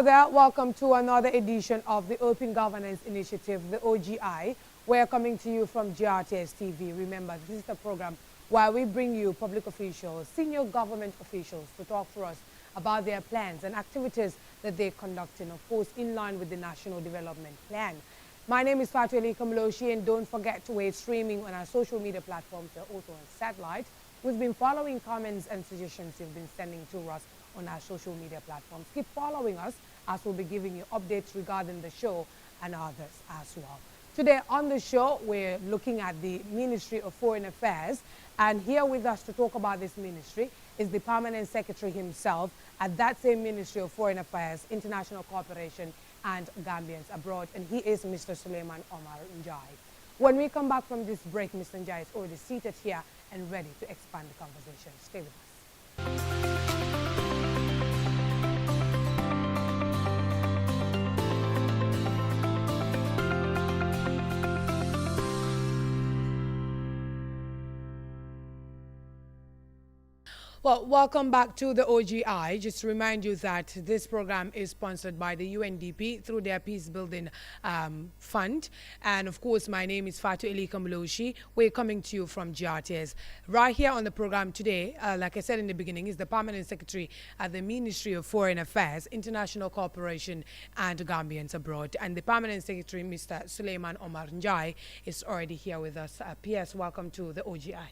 Hello there, welcome to another edition of the Open Governance Initiative, the OGI. We're coming to you from GRTS TV. Remember, this is the program where we bring you public officials, senior government officials to talk to us about their plans and activities that they're conducting, of course, in line with the National Development Plan. My name is Fatu Ali Kamloshi, and don't forget we're streaming on our social media platforms, also on satellite. We've been following comments and suggestions you've been sending to us on our social media platforms. Keep following us as we'll be giving you updates regarding the show and others as well. Today on the show, we're looking at the Ministry of Foreign Affairs, and here with us to talk about this ministry is the Permanent Secretary himself at that same Ministry of Foreign Affairs, International Cooperation and Gambians Abroad, and he is Mr. Suleiman Omar Njai. When we come back from this break, Mr. Njai is already seated here and ready to expand the conversation. Stay with us. Well, welcome back to the OGI. Just to remind you that this program is sponsored by the UNDP through their Peace Building Fund. And of course, my name is Fatu Eli Kamloshi. We're coming to you from GRTS. Right here on the program today, like I said in the beginning, is the Permanent Secretary at the Ministry of Foreign Affairs, International Cooperation and Gambians Abroad. And the Permanent Secretary, Mr. Suleiman Omar Njai, is already here with us. PS, welcome to the OGI.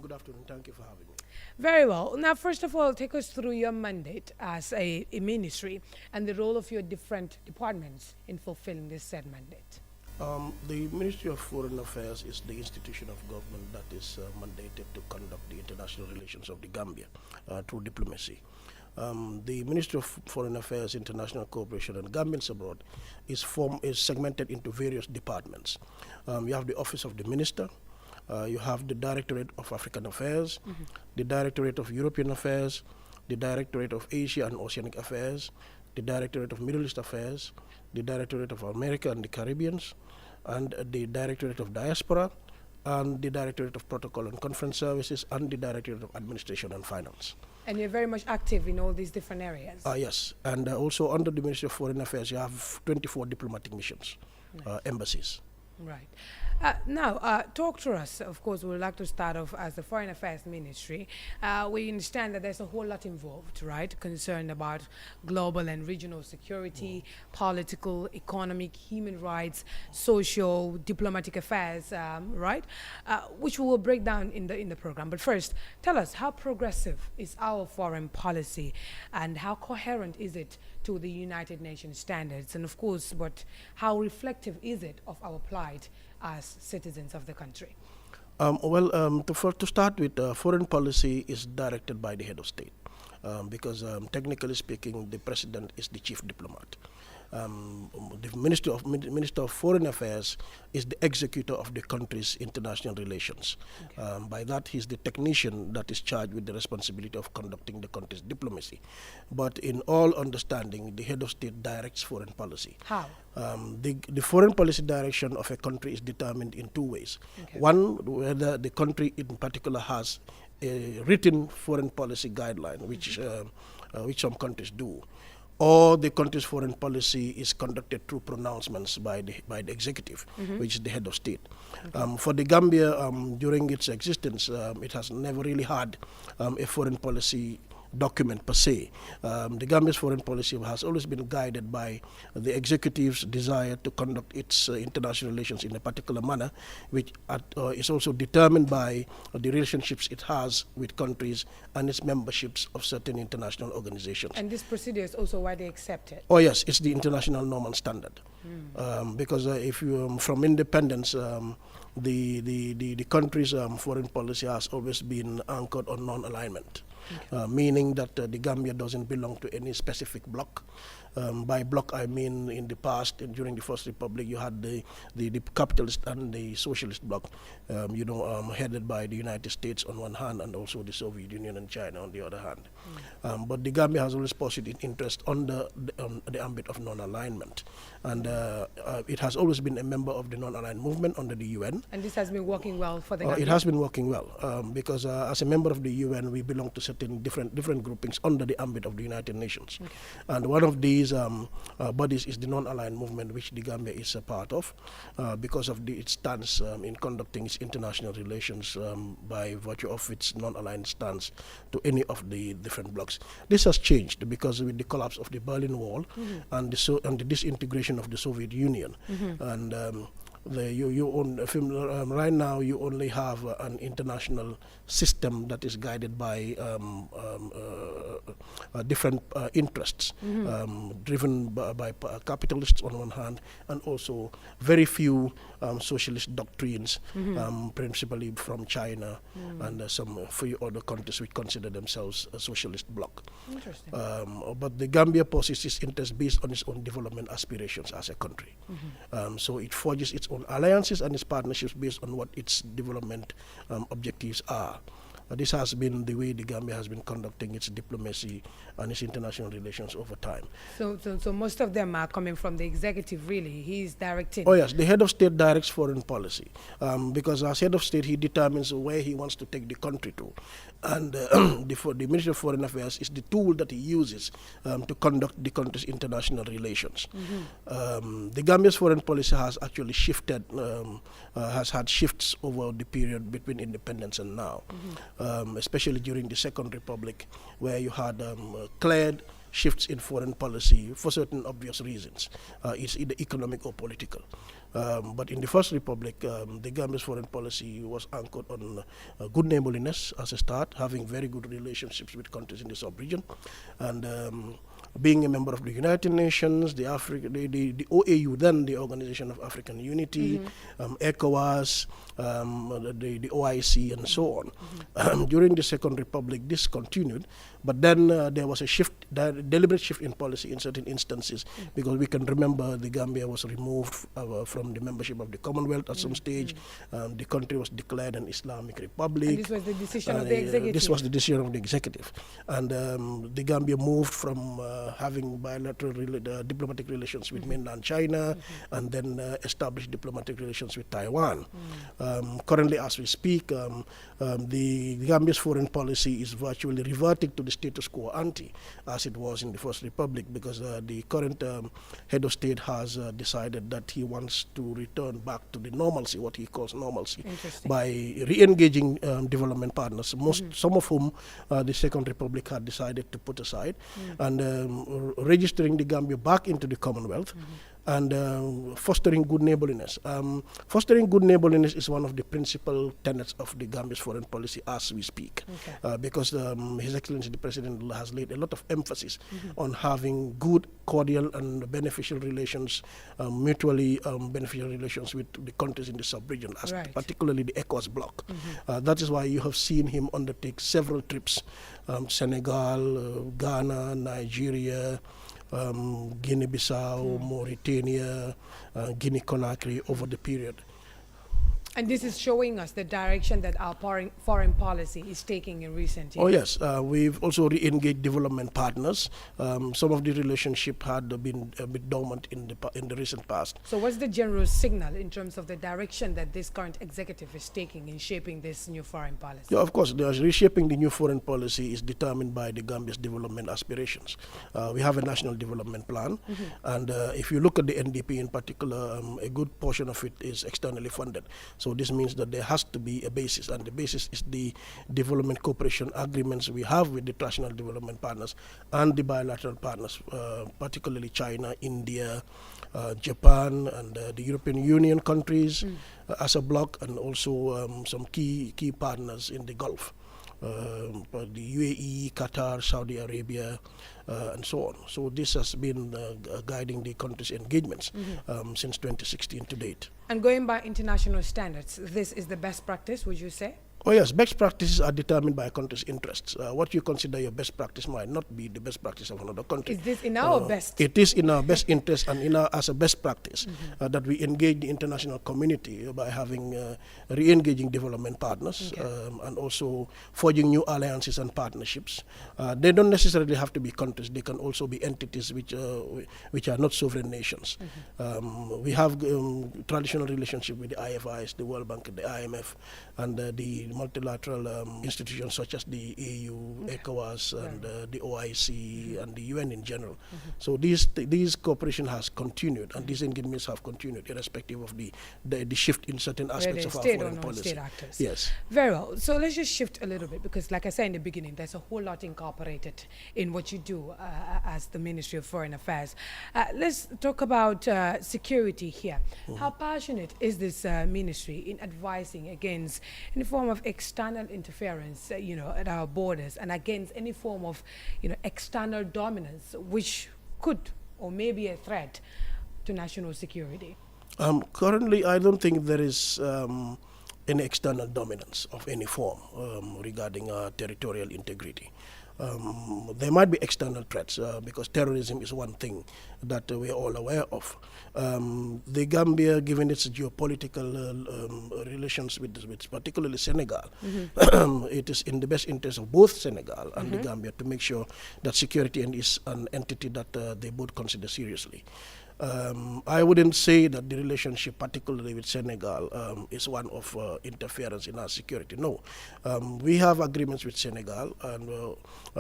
Good afternoon. Thank you for having me. Very well. Now, first of all, take us through your mandate as a ministry and the role of your different departments in fulfilling this said mandate. The Ministry of Foreign Affairs is the institution of government that is mandated to conduct the international relations of the Gambia through diplomacy. The Ministry of Foreign Affairs, International Cooperation and Gambians Abroad is segmented into various departments. You have the Office of the Minister. You have the Directorate of African Affairs, the Directorate of European Affairs, the Directorate of Asia and Oceanic Affairs, the Directorate of Middle East Affairs, the Directorate of America and the Caribbean, and the Directorate of Diaspora, and the Directorate of Protocol and Conference Services, and the Directorate of Administration and Finance. And you're very much active in all these different areas. Yes, and also under the Ministry of Foreign Affairs, you have 24 diplomatic missions, embassies. Right. Now, talk to us. Of course, we would like to start off as the Foreign Affairs Ministry. We understand that there's a whole lot involved, right? Concerned about global and regional security, political, economic, human rights, social, diplomatic affairs, right? Which we will break down in the program. But first, tell us, how progressive is our foreign policy and how coherent is it to the United Nations standards? And of course, but how reflective is it of our plight as citizens of the country? To start with, foreign policy is directed by the head of state because technically speaking, the president is the chief diplomat. The Minister of Foreign Affairs is the executor of the country's international relations. Okay. By that, he's the technician that is charged with the responsibility of conducting the country's diplomacy. But in all understanding, the head of state directs foreign policy. How? The foreign policy direction of a country is determined in two ways. Okay. One, whether the country in particular has a written foreign policy guideline, which some countries do, or the country's foreign policy is conducted through pronouncements by the executive, which is the head of state. Okay. For the Gambia, during its existence, it has never really had a foreign policy document per se. The Gambia's foreign policy has always been guided by the executive's desire to conduct its international relations in a particular manner, which is also determined by the relationships it has with countries and its memberships of certain international organizations. And this procedure is also widely accepted? Oh yes, it's the international norm and standard. Because if you, from independence, the country's foreign policy has always been anchored on non-alignment. Okay. Meaning that the Gambia doesn't belong to any specific bloc. By bloc, I mean in the past, during the First Republic, you had the capitalist and the socialist bloc, headed by the United States on one hand and also the Soviet Union and China on the other hand. But the Gambia has always pursued its interest on the ambit of non-alignment. And it has always been a member of the non-aligned movement under the UN. And this has been working well for the Gambia? It has been working well because as a member of the UN, we belong to certain different groupings under the ambit of the United Nations. And one of these bodies is the non-aligned movement, which the Gambia is a part of, because of its stance in conducting its international relations by virtue of its non-aligned stance to any of the different blocs. This has changed because with the collapse of the Berlin Wall and the disintegration of the Soviet Union, and right now you only have an international system that is guided by different interests, driven by capitalists on one hand, and also very few socialist doctrines, principally from China and some few other countries which consider themselves a socialist bloc. Interesting. But the Gambia poses its interest based on its own development aspirations as a country. So it forges its own alliances and its partnerships based on what its development objectives are. This has been the way the Gambia has been conducting its diplomacy and its international relations over time. So most of them are coming from the executive, really. He's directing. Oh yes, the head of state directs foreign policy, because as head of state he determines where he wants to take the country to, and the Ministry of Foreign Affairs is the tool that he uses to conduct the country's international relations. The Gambia's foreign policy has actually shifted, has had shifts over the period between independence and now. Especially during the Second Republic, where you had cleared shifts in foreign policy for certain obvious reasons. It's either economic or political. But in the First Republic, the Gambia's foreign policy was anchored on good neighborliness as a start, having very good relationships with countries in the sub-region, and being a member of the United Nations, the OAU, then the Organization of African Unity, ECOWAS, the OIC, and so on. During the Second Republic, this continued, but then there was a shift, deliberate shift in policy in certain instances, because we can remember the Gambia was removed from the membership of the Commonwealth at some stage. The country was declared an Islamic Republic. And this was the decision of the executive. This was the decision of the executive. And the Gambia moved from having bilateral diplomatic relations with mainland China, and then established diplomatic relations with Taiwan. Currently, as we speak, the Gambia's foreign policy is virtually reverting to the status quo ante as it was in the First Republic, because the current head of state has decided that he wants to return back to the normalcy, what he calls normalcy, by re-engaging development partners, some of whom the Second Republic had decided to put aside, and registering the Gambia back into the Commonwealth, and fostering good neighborliness. Fostering good neighborliness is one of the principal tenets of the Gambia's foreign policy as we speak, because His Excellency the President has laid a lot of emphasis on having good, cordial, and beneficial relations, mutually beneficial relations with the countries in the sub-region, particularly the ECOWAS bloc. That is why you have seen him undertake several trips, Senegal, Ghana, Nigeria, Guinea-Bissau, Mauritania, Guinea-Conakry over the period. And this is showing us the direction that our foreign policy is taking in recent years. Oh yes, we've also re-engaged development partners. Some of the relationship had been a bit dormant in the recent past. So what's the general signal in terms of the direction that this current executive is taking in shaping this new foreign policy? Yeah, of course, reshaping the new foreign policy is determined by the Gambia's development aspirations. We have a national development plan, and if you look at the NDP in particular, a good portion of it is externally funded. So this means that there has to be a basis, and the basis is the development cooperation agreements we have with the traditional development partners and the bilateral partners, particularly China, India, Japan, and the European Union countries as a bloc, and also some key partners in the Gulf. The UAE, Qatar, Saudi Arabia, and so on. So this has been guiding the country's engagements since 2016 to date. And going by international standards, this is the best practice, would you say? Oh yes, best practices are determined by a country's interests. What you consider your best practice might not be the best practice of another country. Is this in our best? It is in our best interest and as a best practice that we engage the international community by having re-engaging development partners and also forging new alliances and partnerships. They don't necessarily have to be countries. They can also be entities which are not sovereign nations. We have traditional relationship with the IFIs, the World Bank, the IMF, and the multilateral institutions such as the EU, ECOWAS, and the OIC, and the UN in general. So these cooperation has continued, and these engagements have continued, irrespective of the shift in certain aspects of our foreign policy. State actors. Yes. Very well. So let's just shift a little bit, because like I said in the beginning, there's a whole lot incorporated in what you do as the Ministry of Foreign Affairs. Let's talk about security here. How passionate is this ministry in advising against any form of external interference, at our borders, and against any form of, external dominance, which could or may be a threat to national security? Currently, I don't think there is any external dominance of any form regarding territorial integrity. There might be external threats because terrorism is one thing that we are all aware of. The Gambia, given its geopolitical relations with particularly Senegal, it is in the best interest of both Senegal and the Gambia to make sure that security is an entity that they both consider seriously. I wouldn't say that the relationship, particularly with Senegal, is one of interference in our security. No. We have agreements with Senegal, and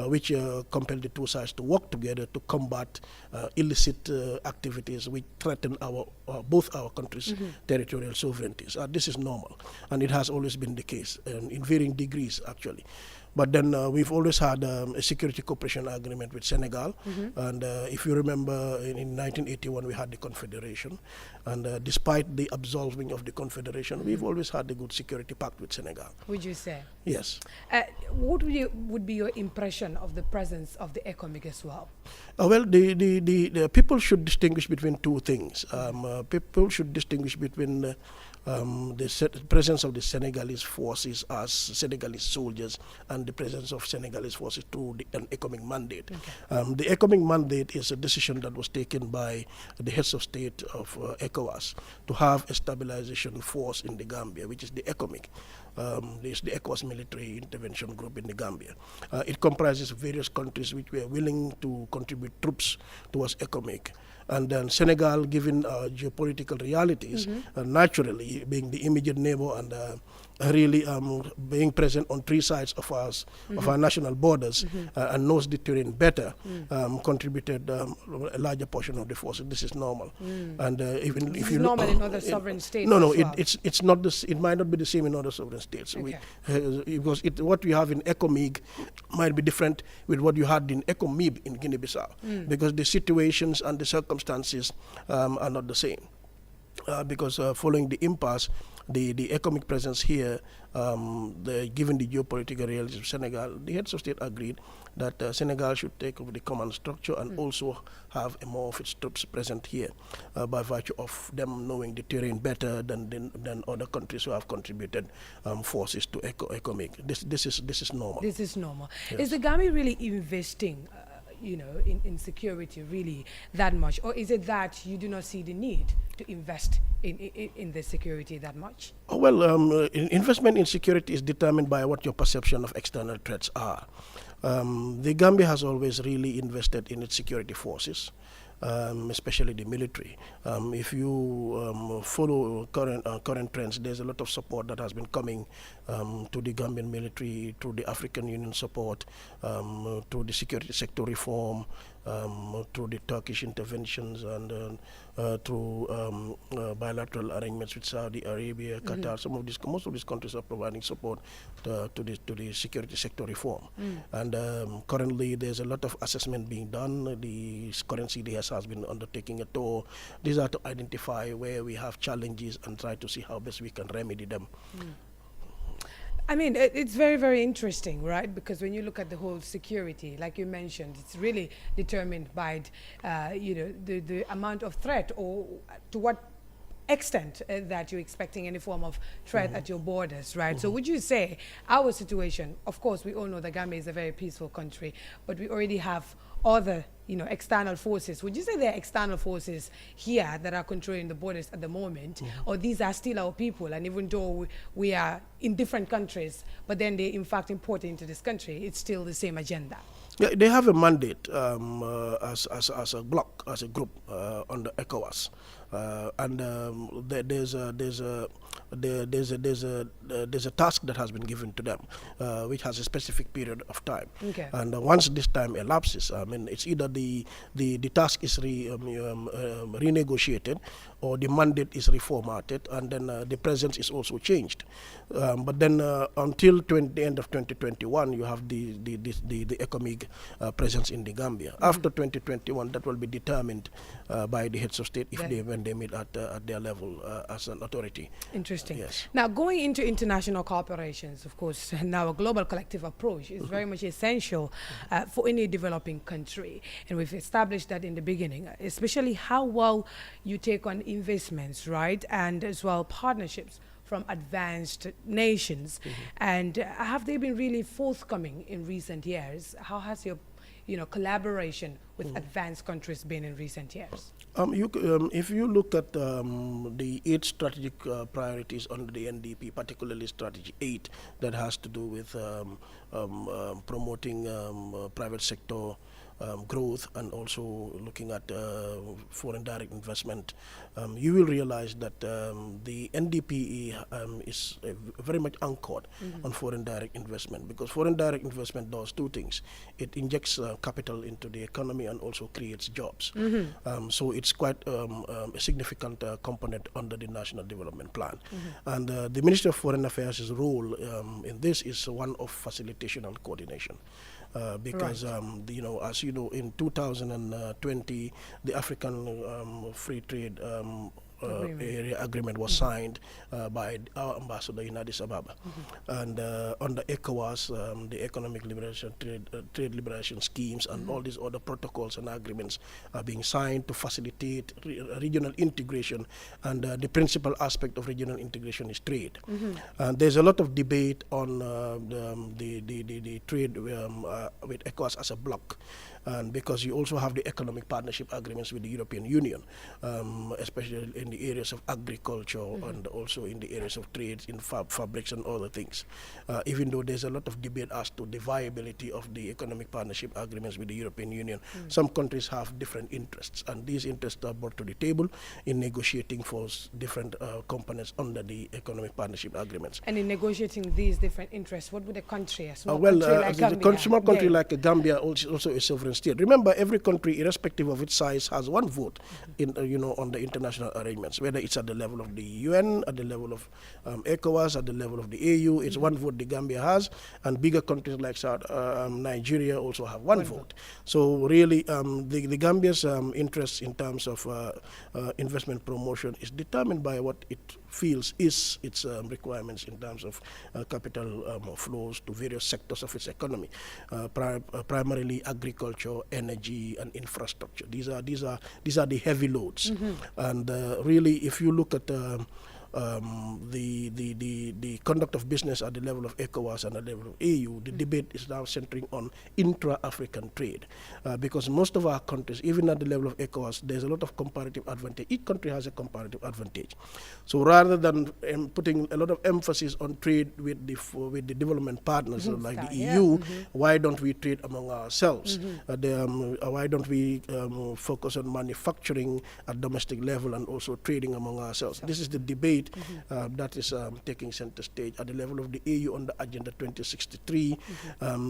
which compel the two sides to work together to combat illicit activities which threaten both our countries' territorial sovereignties. This is normal, and it has always been the case, in varying degrees, actually. But then we've always had a security cooperation agreement with Senegal. And if you remember, in 1981, we had the Confederation. And despite the absolving of the Confederation, we've always had a good security pact with Senegal. Would you say? Yes. What would be your impression of the presence of the ECOMIG as well? Well, the people should distinguish between two things. People should distinguish between the presence of the Senegalese forces as Senegalese soldiers and the presence of Senegalese forces through an ECOMIG mandate. Okay. The ECOMIG mandate is a decision that was taken by the heads of state of ECOWAS to have a stabilization force in the Gambia, which is the ECOMIG. This is the ECOWAS military intervention group in the Gambia. It comprises various countries which were willing to contribute troops towards ECOMIG. And then Senegal, given geopolitical realities, naturally being the immediate neighbor and really being present on three sides of our national borders and knows the terrain better, contributed a larger portion of the forces. This is normal. And even this if is you normal in other sovereign states. No, well. it's not this. It might not be the same in other sovereign states. Okay. Because what we have in ECOMIG might be different with what you had in ECOMIB in Guinea-Bissau, because the situations and the circumstances are not the same. Because following the impasse, the ECOMIG presence here, given the geopolitical realities of Senegal, the heads of state agreed that Senegal should take over the command structure and also have more of its troops present here by virtue of them knowing the terrain better than other countries who have contributed forces to ECOMIG. This is normal. This is normal. Yes. Is the Gambia really investing in security really that much, or is it that you do not see the need to invest in the security that much? Well, investment in security is determined by what your perception of external threats are. The Gambia has always really invested in its security forces, especially the military. If you follow current trends, there's a lot of support that has been coming to the Gambian military through the African Union support, through the security sector reform, through the Turkish interventions, and through bilateral arrangements with Saudi Arabia, Qatar. Most of these countries are providing support to the security sector reform. And currently, there's a lot of assessment being done. The current CDS has been undertaking a tour. These are to identify where we have challenges and try to see how best we can remedy them. I mean, it's very, very interesting, right? Because when you look at the whole security, like you mentioned, it's really determined by, the amount of threat, or to what extent that you're expecting any form of threat at your borders, right? So would you say our situation, of course, we all know that Gambia is a very peaceful country, but we already have other external forces. Would you say there are external forces here that are controlling the borders at the moment, or these are still our people, and even though we are in different countries, but then they in fact import into this country, it's still the same agenda? Yeah, they have a mandate as a bloc, as a group under ECOWAS, and there's a task that has been given to them, which has a specific period of time. Okay. And once this time elapses, I mean, it's either the task is renegotiated, or the mandate is reformatted, and then the presence is also changed. But then until the end of 2021, you have the ECOMIG presence in the Gambia. After 2021, that will be determined by the heads of state when they meet at their level as an authority. Interesting. Yes. Now, going into international corporations, of course, now a global collective approach is very much essential for any developing country. And we've established that in the beginning, especially how well you take on investments, right? And as well partnerships from advanced nations. And have they been really forthcoming in recent years? How has your collaboration with advanced countries been in recent years? If you look at the 8 strategic priorities under the NDP, particularly Strategy 8, that has to do with promoting private sector growth and also looking at foreign direct investment, you will realize that the NDP is very much anchored on foreign direct investment, because foreign direct investment does 2 things. It injects capital into the economy and also creates jobs. So it's quite a significant component under the National Development Plan. And the Ministry of Foreign Affairs' role in this is one of facilitation and coordination. Because as you know, in 2020, the African Free Trade area agreement was signed by our ambassador in Addis Ababa, and under ECOWAS, the economic liberation, trade liberation schemes, and all these other protocols and agreements are being signed to facilitate regional integration. And the principal aspect of regional integration is trade. And there's a lot of debate on the trade with ECOWAS as a bloc. And because you also have the economic partnership agreements with the European Union, especially in the areas of agriculture and also in the areas of trade in fabrics and other things. Even though there's a lot of debate as to the viability of the economic partnership agreements with the European Union, some countries have different interests, and these interests are brought to the table in negotiating for different components under the economic partnership agreements. And in negotiating these different interests, what would a country, a small country like Gambia, small country like Gambia, also a sovereign state. Remember, every country, irrespective of its size, has one vote in on the international arrangements, whether it's at the level of the UN, at the level of ECOWAS, at the level of the AU. It's one vote the Gambia has, and bigger countries like Nigeria also have one vote. So really, the Gambia's interests in terms of investment promotion is determined by what it feels is its requirements in terms of capital flows to various sectors of its economy, primarily agriculture, energy, and infrastructure. These are the heavy loads, and really, if you look at the conduct of business at the level of ECOWAS and at the level of AU, the debate is now centering on intra-African trade, because most of our countries, even at the level of ECOWAS, there's a lot of comparative advantage. Each country has a comparative advantage. So rather than putting a lot of emphasis on trade with the development partners like the EU, why don't we trade among ourselves? Why don't we focus on manufacturing at domestic level and also trading among ourselves? This is the debate that is taking center stage at the level of the AU on the Agenda 2063.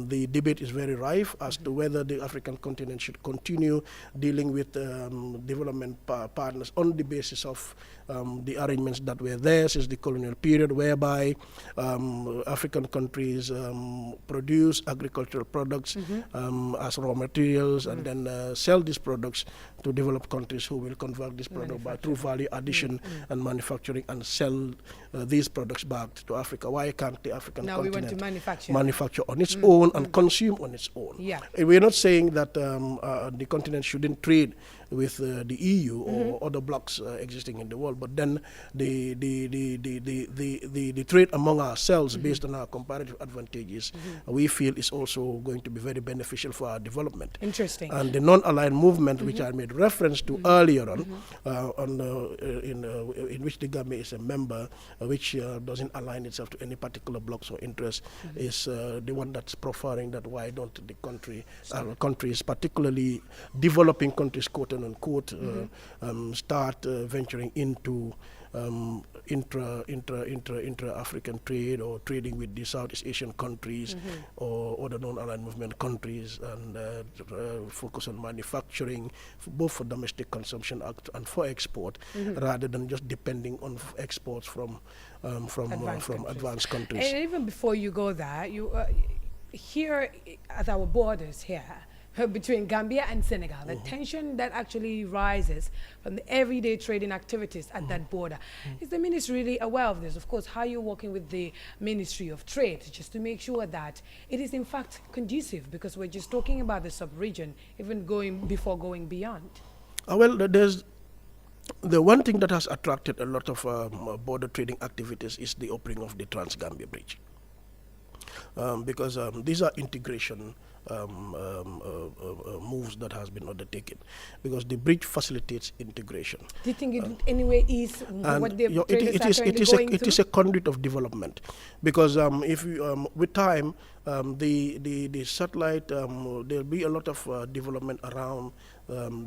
The debate is very rife as to whether the African continent should continue dealing with development partners on the basis of the arrangements that were there since the colonial period, whereby African countries produce agricultural products as raw materials and then sell these products to developed countries who will convert this product by through value addition and manufacturing and sell these products back to Africa. Why can't the African continent we want to manufacture on its own and consume on its own? We're not saying that the continent shouldn't trade with the EU or other blocs existing in the world, but then the trade among ourselves based on our comparative advantages, we feel is also going to be very beneficial for our development. Interesting. And the non-aligned movement, which I made reference to earlier on, in which the Gambia is a member, which doesn't align itself to any particular blocks or interests, is the one that's preferring that why don't the countries, particularly developing countries, quote unquote, start venturing into intra-African trade or trading with the Southeast Asian countries or other non-aligned movement countries, and focus on manufacturing, both for domestic consumption and for export, rather than just depending on exports from advanced countries. And even before you go there, you here at our borders here, between Gambia and Senegal, the tension that actually rises from the everyday trading activities at that border. Is the ministry really aware of this? Of course, how you're working with the Ministry of Trade just to make sure that it is in fact conducive, because we're just talking about the sub-region, even going beyond. Well, there's the one thing that has attracted a lot of border trading activities is the opening of the Trans-Gambia Bridge. Because these are integration moves that has been undertaken, because the bridge facilitates integration. Do you think it would anyway ease what the it is a conduit of development, because if you, with time, the satellite, there'll be a lot of development around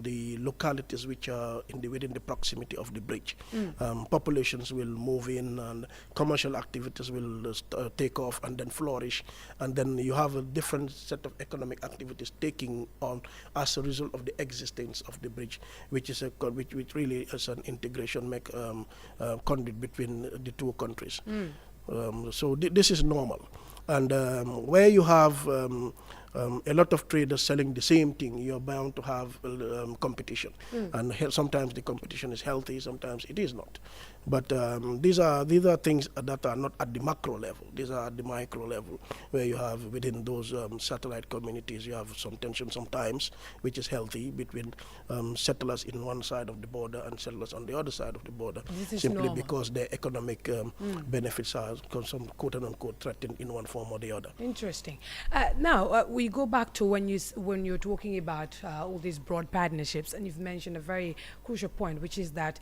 the localities which are within the proximity of the bridge. Populations will move in, and commercial activities will take off and then flourish, and then you have a different set of economic activities taking on as a result of the existence of the bridge, which is which really is an integration conduit between the two countries. So this is normal, and where you have a lot of traders selling the same thing, you're bound to have competition, and sometimes the competition is healthy, sometimes it is not. But these are things that are not at the macro level. These are at the micro level, where you have within those satellite communities, you have some tension sometimes, which is healthy, between settlers in one side of the border and settlers on the other side of the border, simply normal, because their economic benefits are some quote unquote threatened in one form or the other. Interesting. Now we go back to when you're talking about all these broad partnerships, and you've mentioned a very crucial point, which is that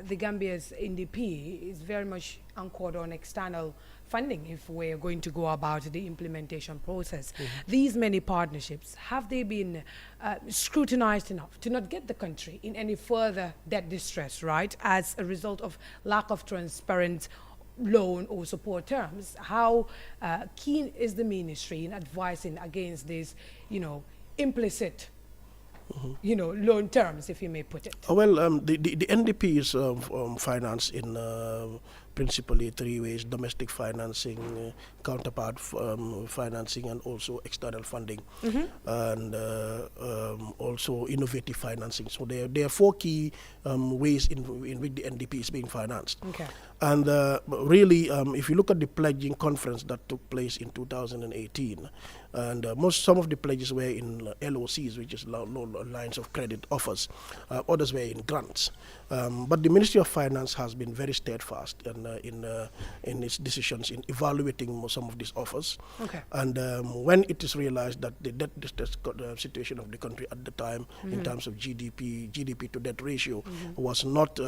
the Gambia's NDP is very much anchored on external funding if we're going to go about the implementation process. These many partnerships, have they been scrutinized enough to not get the country in any further debt distress, right, as a result of lack of transparent loan or support terms? How keen is the ministry in advising against these, implicit loan terms, if you may put it? Well, the NDP is financed in principally three ways: domestic financing, counterpart financing, and also external funding, and also innovative financing. So there are four key ways in which the NDP is being financed. Okay. And really, if you look at the pledging conference that took place in 2018, and some of the pledges were in LOCs, which is lines of credit offers, others were in grants. But the Ministry of Finance has been very steadfast in its decisions in evaluating some of these offers. Okay. And when it is realized that the debt distress situation of the country at the time, in terms of GDP to debt ratio, was not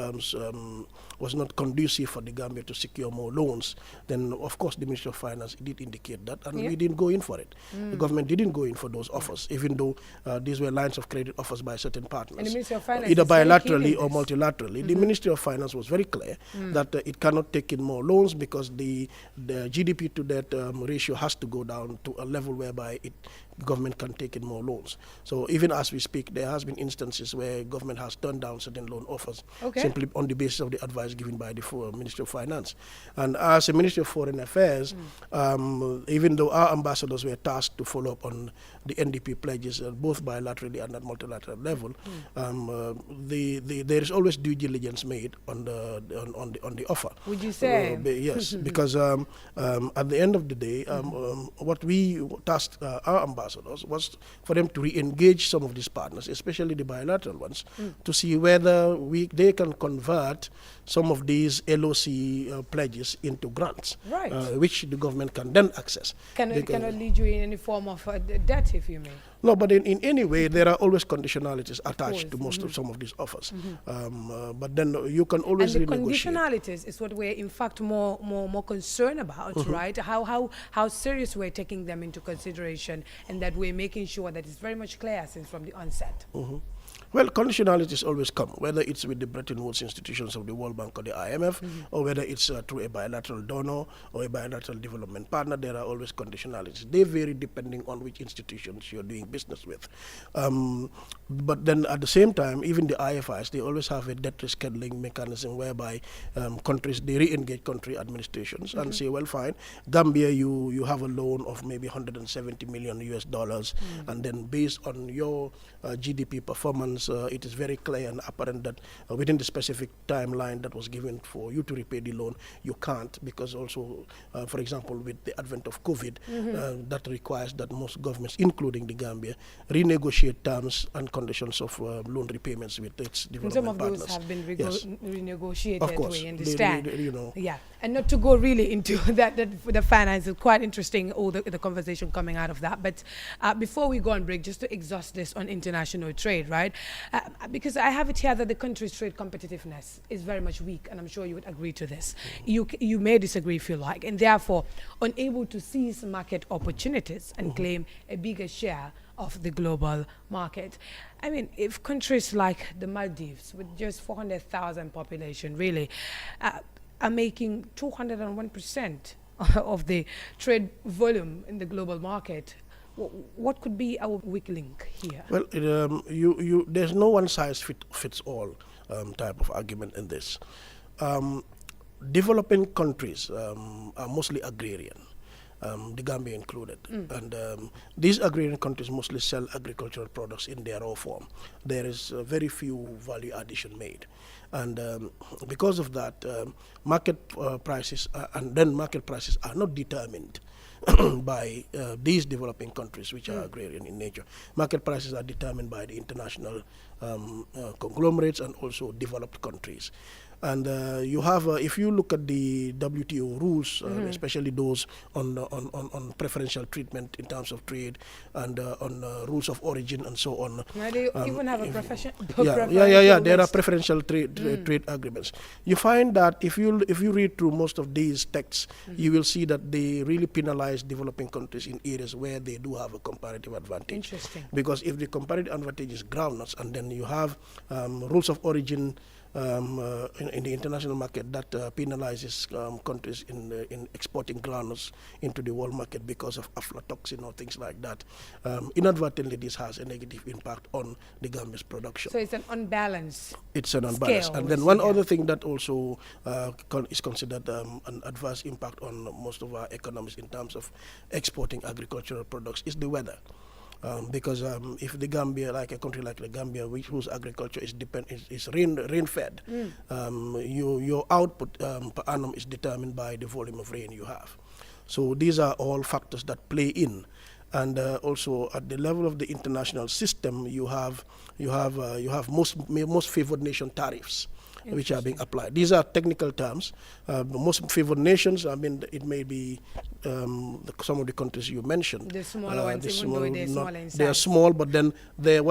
conducive for the Gambia to secure more loans, then of course the Ministry of Finance did indicate that, and we didn't go in for it. The government didn't go in for those offers, even though these were lines of credit offers by certain partners, and the Ministry of Finance either bilaterally or multilaterally. The Ministry of Finance was very clear that it cannot take in more loans, because the GDP to debt ratio has to go down to a level whereby government can take in more loans. So even as we speak, there has been instances where government has turned down certain loan offers, simply on the basis of the advice given by the Ministry of Finance. And as a Ministry of Foreign Affairs, even though our ambassadors were tasked to follow up on the NDP pledges, both bilaterally and at multilateral level, there is always due diligence made on the offer. Would Did you say? Yes, because at the end of the day, what we tasked our ambassadors was for them to re-engage some of these partners, especially the bilateral ones, to see whether they can convert some of these LOC pledges into grants, Right. which the government can then access. Can it lead you in any form of debt, if you may? No, but in any way, there are always conditionalities attached to most of some of these offers. But then you can always and the renegotiate. conditionalities is what we're in fact more concerned about, right? How serious we're taking them into consideration, and that we're making sure that it's very much clear since from the onset. Well, conditionalities always come, whether it's with the Bretton Woods institutions of the World Bank or the IMF, or whether it's through a bilateral donor or a bilateral development partner. There are always conditionalities. They vary depending on which institutions you're doing business with. But then at the same time, even the IFIs, they always have a debt rescheduling mechanism whereby countries, they re-engage country administrations and say, well, fine, Gambia, you have a loan of maybe 170 million US dollars, and then based on your GDP performance, it is very clear and apparent that within the specific timeline that was given for you to repay the loan, you can't, because also, for example, with the advent of COVID, that requires that most governments, including the Gambia, renegotiate terms and conditions of loan repayments with its development partners. And some of those have been Yes. renegotiated, Of course. we understand. You know. Yeah, and not to go really into the finance, it's quite interesting, all the conversation coming out of that. But before we go on break, just to exhaust this on international trade, right? Because I have it here that the country's trade competitiveness is very much weak, and I'm sure you would agree to this. You may disagree if you like, and therefore unable to seize market opportunities and claim a bigger share of the global market. I mean, if countries like the Maldives, with just 400,000 population, really, are making 201% of the trade volume in the global market, what could be our weak link here? Well, there's no one size fits all type of argument in this. Developing countries are mostly agrarian, the Gambia included. And these agrarian countries mostly sell agricultural products in their raw form. There is very few value addition made. And because of that, market prices are not determined by these developing countries, which are agrarian in nature. Market prices are determined by the international conglomerates and also developed countries. And you have, if you look at the WTO rules, especially those on preferential treatment in terms of trade and on rules of origin and so on. They even have a profession. There are preferential trade agreements. You find that if you read through most of these texts, you will see that they really penalize developing countries in areas where they do have a comparative advantage. Interesting. Because if the comparative advantage is groundnuts, and then you have rules of origin in the international market that penalizes countries in exporting groundnuts into the world market because of aflatoxin or things like that. Inadvertently, this has a negative impact on the Gambia's production. So it's an unbalanced. It's an unbalance. Scale, And then one other thing that also is considered an adverse impact on most of our economies in terms of exporting agricultural products is the weather. Because if the Gambia, like a country like the Gambia, whose agriculture is rain-fed, your output per annum is determined by the volume of rain you have. So these are all factors that play in. And also at the level of the international system, you have most favored nation tariffs, which are being applied. These are technical terms. The most favored nations, I mean, it may be some of the countries you mentioned. The smaller ones, even though they're small in size. They are small, but then they're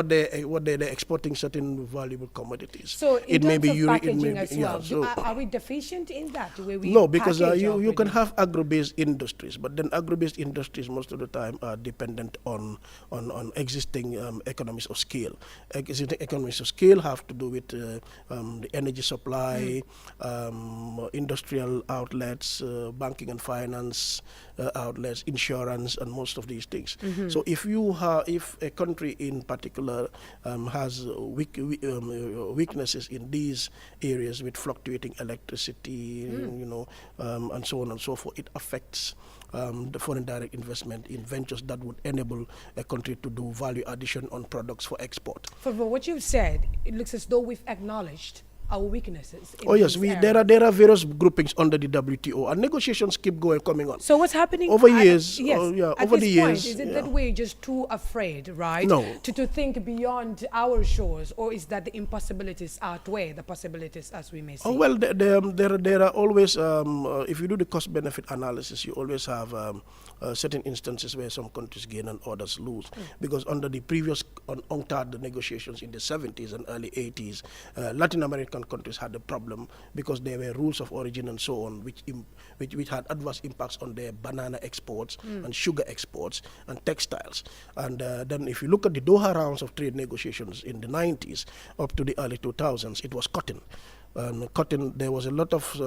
exporting certain valuable commodities. So in terms of packaging as well, so are we deficient in that? The way we no, because package you our can produce? have agro-based industries, but then agro-based industries most of the time are dependent on existing economies of scale. Existing economies of scale have to do with the energy supply, industrial outlets, banking and finance outlets, insurance, and most of these things. So if a country in particular has weaknesses in these areas with fluctuating electricity, and so on and so forth, it affects the foreign direct investment in ventures that would enable a country to do value addition on products for export. For what you've said, it looks as though we've acknowledged our weaknesses in Oh yes, these there are various groupings under the WTO, and negotiations keep coming on. So what's happening Over years? Yes. At Over this the point, years. is it that we're just too afraid, right? No. To think beyond our shores, or is that the impossibilities outweigh the possibilities, as we may see? Oh well, there are always if you do the cost-benefit analysis, you always have certain instances where some countries gain and others lose, because under the previous UNCTAD negotiations in the 70s and early 80s, Latin American countries had a problem because there were rules of origin and so on, which had adverse impacts on their banana exports and sugar exports and textiles. And then if you look at the Doha rounds of trade negotiations in the 90s up to the early 2000s, it was cotton. Cotton, there was a lot of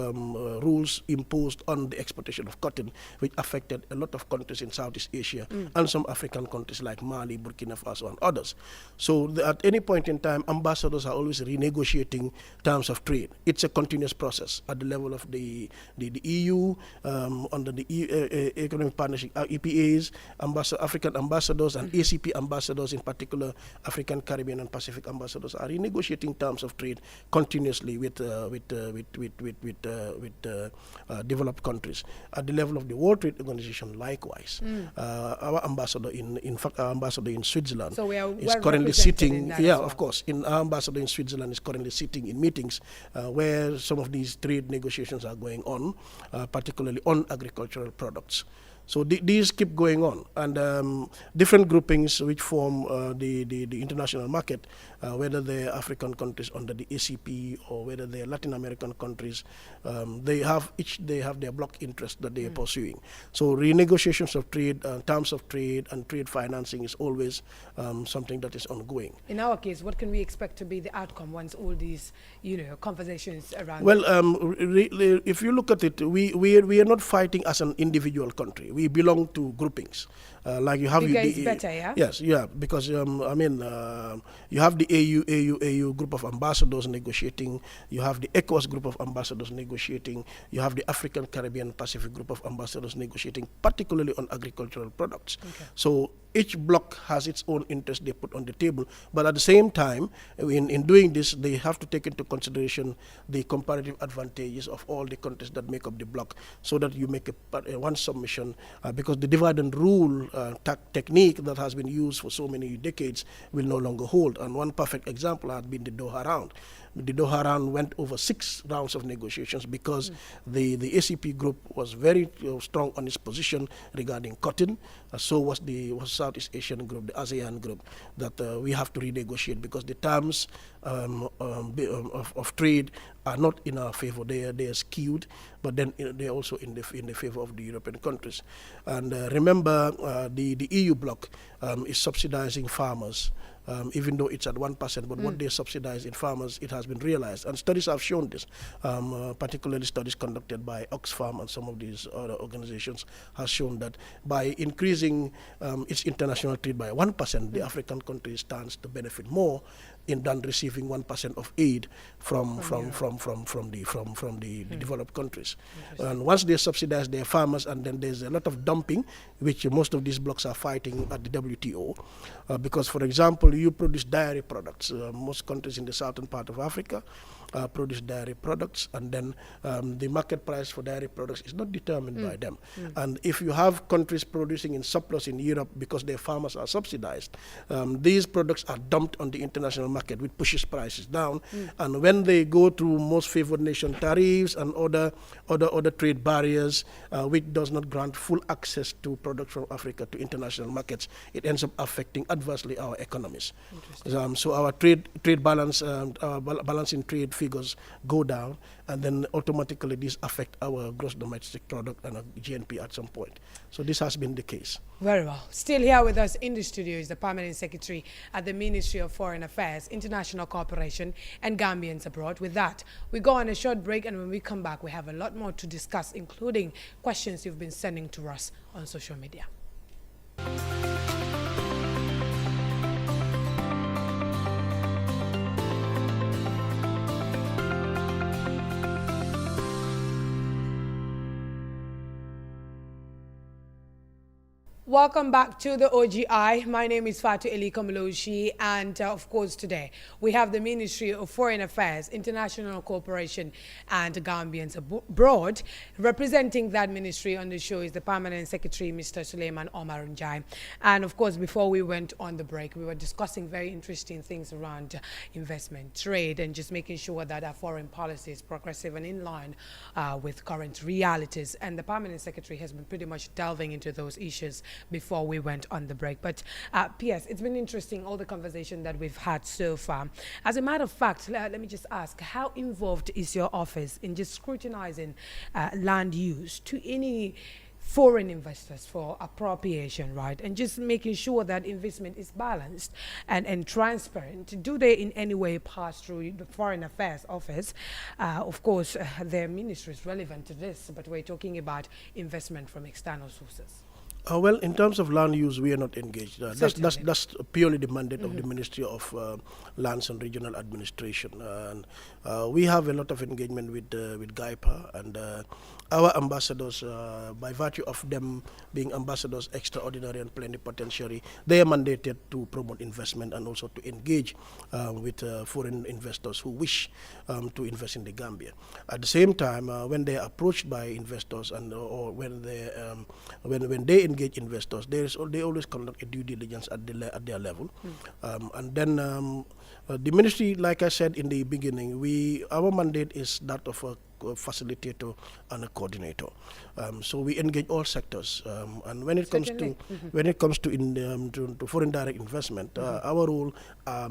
rules imposed on the exportation of cotton, which affected a lot of countries in Southeast Asia and some African countries like Mali, Burkina Faso, and others. So at any point in time, ambassadors are always renegotiating terms of trade. It's a continuous process at the level of the EU, under the Economic Partnership, EPAs, African ambassadors, and ACP ambassadors, in particular African, Caribbean, and Pacific ambassadors, are renegotiating terms of trade continuously with developed countries. At the level of the World Trade Organization, likewise, our ambassador our ambassador in Switzerland is currently sitting. Of course, our ambassador in Switzerland is currently sitting in meetings where some of these trade negotiations are going on, particularly on agricultural products. So these keep going on, and different groupings which form the international market, whether they're African countries under the ACP or whether they're Latin American countries, they have their block interest that they are pursuing. So renegotiations of trade, terms of trade, and trade financing is always something that is ongoing. In our case, what can we expect to be the outcome once all these, conversations around? Well, if you look at it, we are not fighting as an individual country. We belong to groupings. Like you have bigger is better, yeah? Yes, yeah, because you have the AU group of ambassadors negotiating, you have the ECOWAS group of ambassadors negotiating, you have the African, Caribbean, Pacific group of ambassadors negotiating, particularly on agricultural products. Okay. So each bloc has its own interest they put on the table, but at the same time, in doing this, they have to take into consideration the comparative advantages of all the countries that make up the bloc, so that you make one submission, because the divide and rule technique that has been used for so many decades will no longer hold. And one perfect example had been the Doha round. The Doha round went over 6 rounds of negotiations because the ACP group was very strong on its position regarding cotton. So was Southeast Asian group, the ASEAN group, that we have to renegotiate because the terms of trade are not in our favor. They are skewed, but then they're also in the favor of the European countries. And remember, the EU bloc is subsidizing farmers. Even though it's at 1%, but what they subsidize in farmers, it has been realized. And studies have shown this, particularly studies conducted by Oxfam and some of these other organizations has shown that by increasing its international trade by 1%, the African country stands to benefit more than receiving 1% of aid from the developed countries. And once they subsidize their farmers, and then there's a lot of dumping, which most of these blocs are fighting at the WTO, because, for example, you produce dairy products. Most countries in the southern part of Africa produce dairy products, and then the market price for dairy products is not determined by them. And if you have countries producing in surplus in Europe because their farmers are subsidized, these products are dumped on the international market, which pushes prices down. And when they go through most favored nation tariffs and other trade barriers, which does not grant full access to products from Africa to international markets, it ends up affecting adversely our economies. So our trade balance, our balance in trade figures go down, and then automatically this affect our gross domestic product and our GNP at some point. So this has been the case. Very well. Still here with us in the studio is the Permanent Secretary at the Ministry of Foreign Affairs, International Cooperation, and Gambians Abroad. With that, we go on a short break, and when we come back, we have a lot more to discuss, including questions you've been sending to us on social media. Welcome back to the OGI. My name is Fatu Eli Kamaloshi, and of course today we have the Ministry of Foreign Affairs, International Cooperation and Gambians Abroad. Representing that ministry on the show is the Permanent Secretary, Mr. Suleiman Omar Njai. And of course, before we went on the break, we were discussing very interesting things around investment, trade, and just making sure that our foreign policy is progressive and in line with current realities. And the Permanent Secretary has been pretty much delving into those issues before we went on the break. But P.S., it's been interesting, all the conversation that we've had so far. As a matter of fact, let me just ask, how involved is your office in just scrutinizing land use to any foreign investors for appropriation, right? And just making sure that investment is balanced and transparent. Do they in any way pass through the Foreign Affairs Office? Of course, their ministry is relevant to this, but we're talking about investment from external sources. Well, in terms of land use, we are not engaged. That's purely the mandate of the Ministry of Lands and Regional Administration. And we have a lot of engagement with GAIPA, and our ambassadors, by virtue of them being ambassadors extraordinary and plenipotentiary, they are mandated to promote investment and also to engage with foreign investors who wish to invest in the Gambia. At the same time, when they are approached by investors and or when they engage investors, they always conduct a due diligence at their level, and then the ministry, like I said in the beginning, our mandate is that of a facilitator and a coordinator. So we engage all sectors, and when it comes to foreign direct investment, our role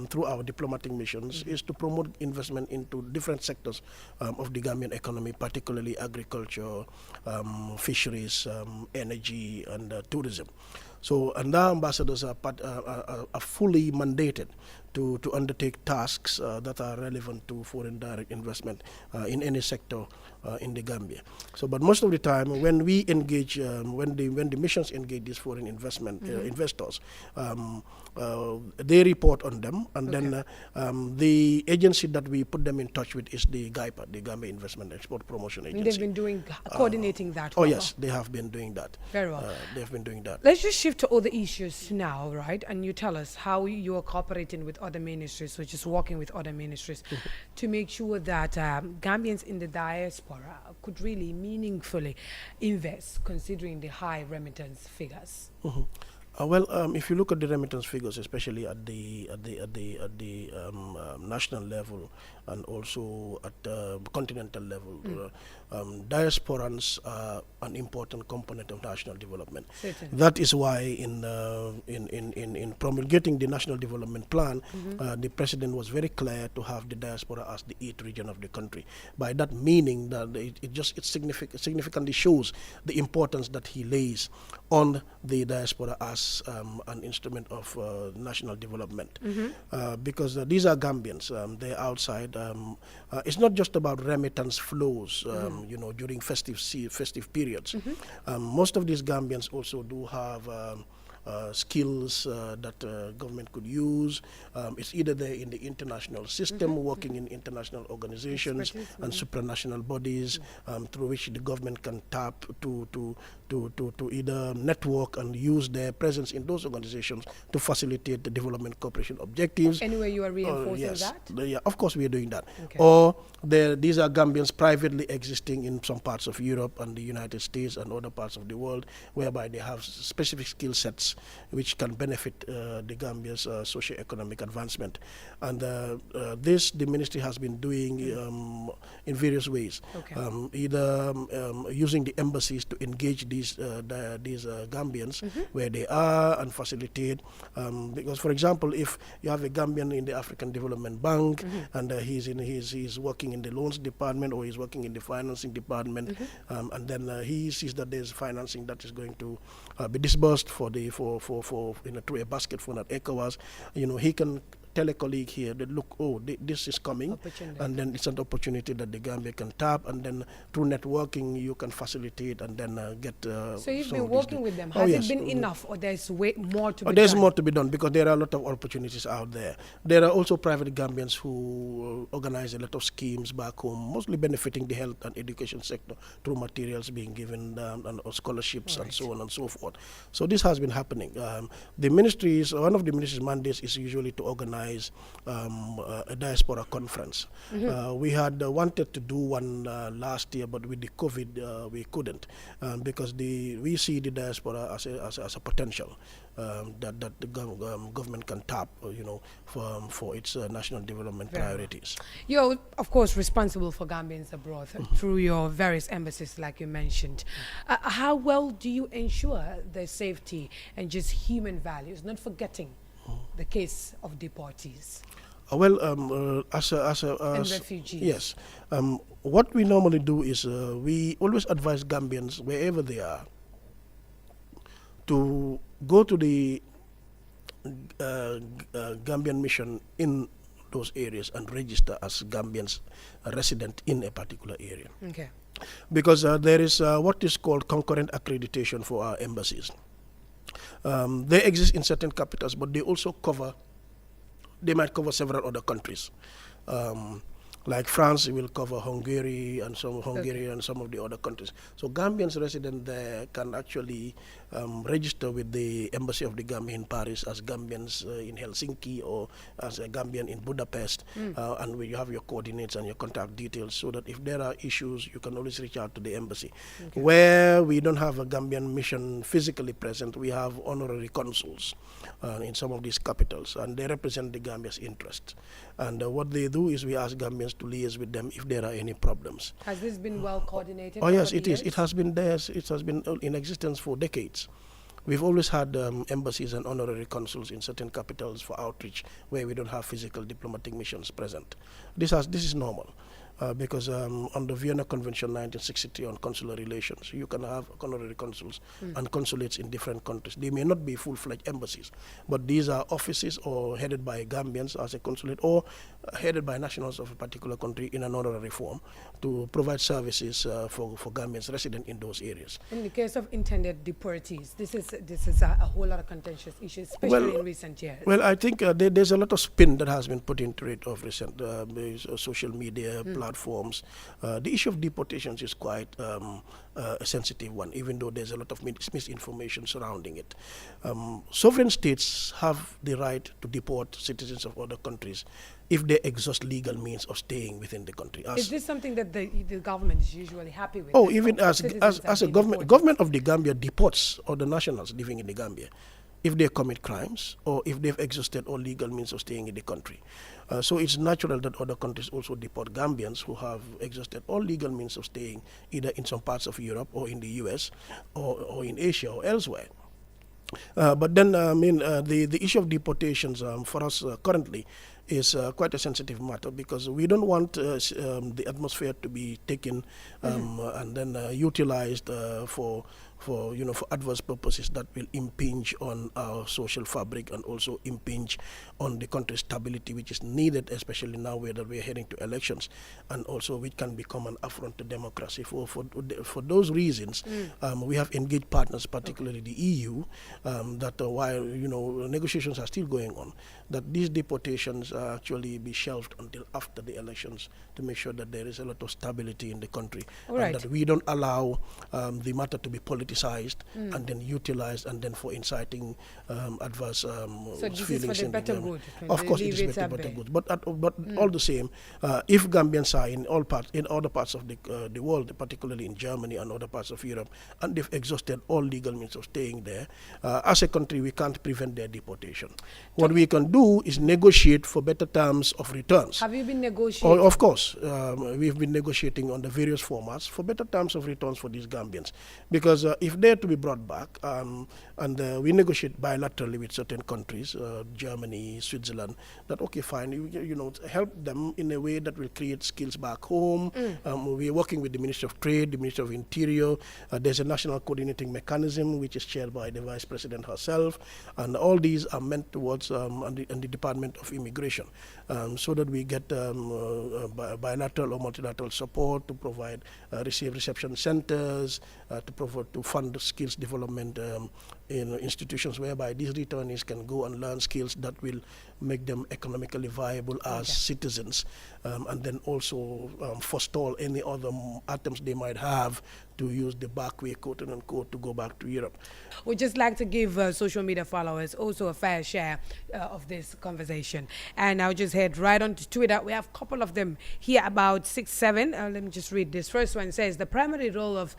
through our diplomatic missions is to promote investment into different sectors of the Gambian economy, particularly agriculture, fisheries, energy, and tourism. So, and our ambassadors are fully mandated to undertake tasks that are relevant to foreign direct investment in any sector in the Gambia. So, but most of the time, when we engage, when the missions engage these foreign investment investors, they report on them, and then the agency that we put them in touch with is the GAIPA, the Gambia Investment Export Promotion Agency. And they've been doing coordinating that. Oh yes, they have been doing that. Very well. They've been doing that. Let's just shift to other issues now, right? And you tell us how you are cooperating with other ministries, so just working with other ministries to make sure that Gambians in the diaspora could really meaningfully invest, considering the high remittance figures. Well, if you look at the remittance figures, especially at the national level and also at the continental level, diasporans are an important component of national development. Certainly. That is why in promulgating the National Development Plan, the President was very clear to have the diaspora as the 8th region of the country. By that meaning that it significantly shows the importance that he lays on the diaspora as an instrument of national development, because these are Gambians. They're outside. It's not just about remittance flows, during festive periods. Most of these Gambians also do have skills that government could use. It's either they're in the international system, working in international organizations and supranational bodies, through which the government can tap to either network and use their presence in those organizations to facilitate the development cooperation objectives. Anyway, you are reinforcing yes, that? Yeah, of course we are doing that. Okay. Or these are Gambians privately existing in some parts of Europe and the United States and other parts of the world, whereby they have specific skill sets which can benefit the Gambia's socio-economic advancement. And this the ministry has been doing in various ways, either using the embassies to engage these Gambians where they are and facilitate. Because, for example, if you have a Gambian in the African Development Bank and he's working in the loans department or he's working in the financing department, and then he sees that there's financing that is going to be disbursed through a basket fund at ECOWAS, he can tell a colleague here that, look, oh, this is coming, and then it's an opportunity that the Gambia can tap, and then through networking you can facilitate and then get. So you've been working with them. Has it been enough, or there's way more to be done? There's more to be done, because there are a lot of opportunities out there. There are also private Gambians who organize a lot of schemes back home, mostly benefiting the health and education sector through materials being given and scholarships and so on and so forth. So this has been happening. The ministries, one of the ministries' mandates is usually to organize a diaspora conference. We had wanted to do one last year, but with the COVID, we couldn't, because we see the diaspora as a potential that the government can tap, for its national development priorities. You're, of course, responsible for Gambians abroad through your various embassies, like you mentioned. How well do you ensure their safety and just human values, not forgetting the case of deportees? As refugees. Yes. What we normally do is we always advise Gambians, wherever they are, to go to the Gambian mission in those areas and register as Gambians resident in a particular area. Okay. Because there is what is called concurrent accreditation for our embassies. They exist in certain capitals, but they also they might cover several other countries. Like France, it will cover Hungary and some of the other countries. So Gambians resident there can actually register with the Embassy of the Gambia in Paris as Gambians in Helsinki, or as a Gambian in Budapest, and where you have your coordinates and your contact details, so that if there are issues, you can always reach out to the embassy. Okay. Where we don't have a Gambian mission physically present, we have honorary consuls in some of these capitals, and they represent the Gambia's interest. And what they do is we ask Gambians to liaise with them if there are any problems. Has this been well coordinated? Oh yes, it is. It has been there. It has been in existence for decades. We've always had embassies and honorary consuls in certain capitals for outreach where we don't have physical diplomatic missions present. This is normal. Because under Vienna Convention 1963 on consular relations, you can have honorary consuls and consulates in different countries. They may not be full-fledged embassies, but these are offices or headed by Gambians as a consulate, or headed by nationals of a particular country in an honorary form to provide services for Gambians resident in those areas. In the case of intended deportees, this is a whole lot of contentious issues, especially in recent years. Well, I think there's a lot of spin that has been put into it of recent social media platforms. The issue of deportations is quite a sensitive one, even though there's a lot of misinformation surrounding it. Sovereign states have the right to deport citizens of other countries if they exhaust legal means of staying within the country. Is this something that the government is usually happy with? Oh, even as a government of the Gambia deports other nationals living in the Gambia if they commit crimes or if they've exhausted all legal means of staying in the country. So it's natural that other countries also deport Gambians who have exhausted all legal means of staying either in some parts of Europe or in the US or in Asia or elsewhere. But then, the issue of deportations for us currently is quite a sensitive matter, because we don't want the atmosphere to be taken and then utilized for adverse purposes that will impinge on our social fabric and also impinge on the country's stability, which is needed, especially now where we're heading to elections, and also which can become an affront to democracy. For those reasons, we have engaged partners, particularly the EU, that while negotiations are still going on, that these deportations actually be shelved until after the elections, to make sure that there is a lot of stability in the country, and that we don't allow the matter to be politicized and then utilized and then for inciting adverse feelings in the Gambia. Of course, it is better good. But all the same, if Gambians are in other parts of the world, particularly in Germany and other parts of Europe, and they've exhausted all legal means of staying there, as a country, we can't prevent their deportation. What we can do is negotiate for better terms of returns. Have you been negotiating? Of course, we've been negotiating on the various formats for better terms of returns for these Gambians, because if they're to be brought back, and we negotiate bilaterally with certain countries, Germany, Switzerland, that okay, fine, you know, help them in a way that will create skills back home. We're working with the Ministry of Trade, the Ministry of Interior. There's a national coordinating mechanism which is chaired by the Vice President herself, and all these are meant towards and the Department of Immigration, so that we get bilateral or multilateral support to provide reception centers, to fund skills development in institutions whereby these returnees can go and learn skills that will make them economically viable as citizens, and then also forestall any other attempts they might have to use the back way, quote unquote, to go back to Europe. We'd just like to give social media followers also a fair share of this conversation. And I'll just head right on to Twitter. We have a couple of them here, about 6, 7. Let me just read this. First one says, the primary role of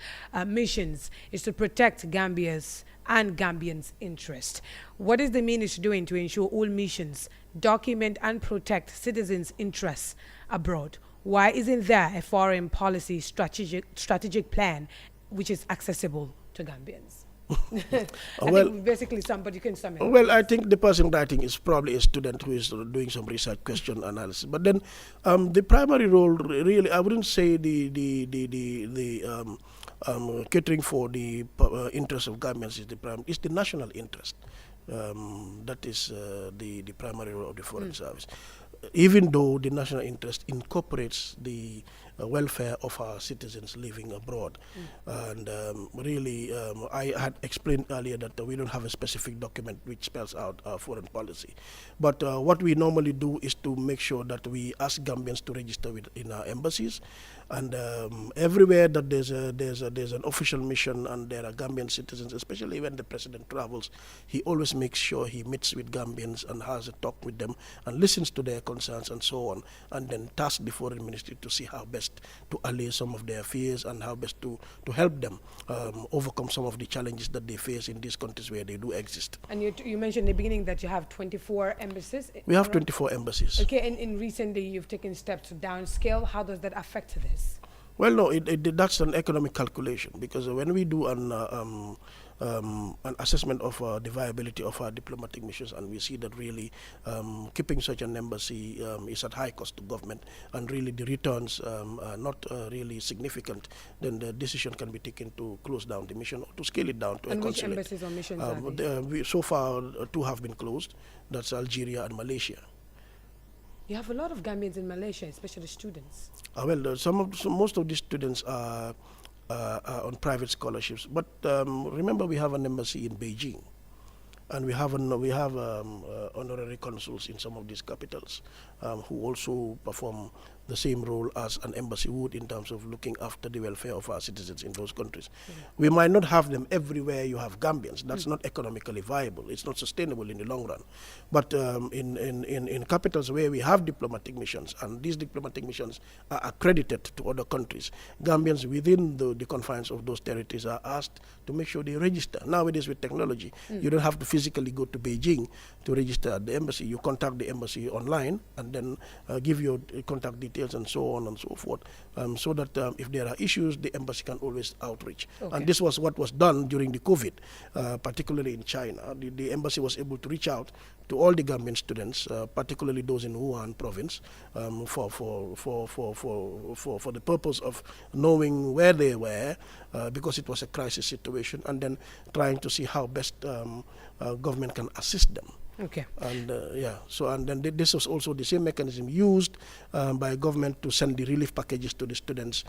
missions is to protect Gambia's and Gambians' interest. What is the ministry doing to ensure all missions document and protect citizens' interests abroad? Why isn't there a foreign policy strategic plan which is accessible to Gambians? I think basically somebody can sum it up. Well, I think the person writing is probably a student who is doing some research question analysis. But then the primary role, really, I wouldn't say the catering for the interests of Gambians is the primary. It's the national interest. That is the primary role of the Foreign Service. Even though the national interest incorporates the welfare of our citizens living abroad. And really, I had explained earlier that we don't have a specific document which spells out our foreign policy. But what we normally do is to make sure that we ask Gambians to register in our embassies. And everywhere that there's an official mission and there are Gambian citizens, especially when the president travels, he always makes sure he meets with Gambians and has a talk with them and listens to their concerns and so on, and then task the foreign ministry to see how best to allay some of their fears and how best to help them overcome some of the challenges that they face in these countries where they do exist. And you mentioned in the beginning that you have 24 embassies? We have 24 embassies. Okay, and in recently you've taken steps to downscale. How does that affect this? Well, no, that's an economic calculation, because when we do an assessment of the viability of our diplomatic missions, and we see that really keeping such an embassy is at high cost to government, and really the returns are not really significant, then the decision can be taken to close down the mission or to scale it down to a consulate. And which embassies or missions are they? So far, 2 have been closed. That's Algeria and Malaysia. You have a lot of Gambians in Malaysia, especially students. Most of these students are on private scholarships. But remember, we have an embassy in Beijing, and we have honorary consuls in some of these capitals who also perform the same role as an embassy would in terms of looking after the welfare of our citizens in those countries. We might not have them everywhere you have Gambians. That's not economically viable. It's not sustainable in the long run. But in capitals where we have diplomatic missions, and these diplomatic missions are accredited to other countries, Gambians within the confines of those territories are asked to make sure they register. Nowadays with technology, you don't have to physically go to Beijing to register at the embassy. You contact the embassy online and then give your contact details and so on and so forth, so that if there are issues, the embassy can always outreach. Okay. And this was what was done during the COVID, particularly in China. The embassy was able to reach out to all the Gambian students, particularly those in Wuhan province, for the purpose of knowing where they were, because it was a crisis situation, and then trying to see how best government can assist them. Okay. And then this was also the same mechanism used by government to send the relief packages to the students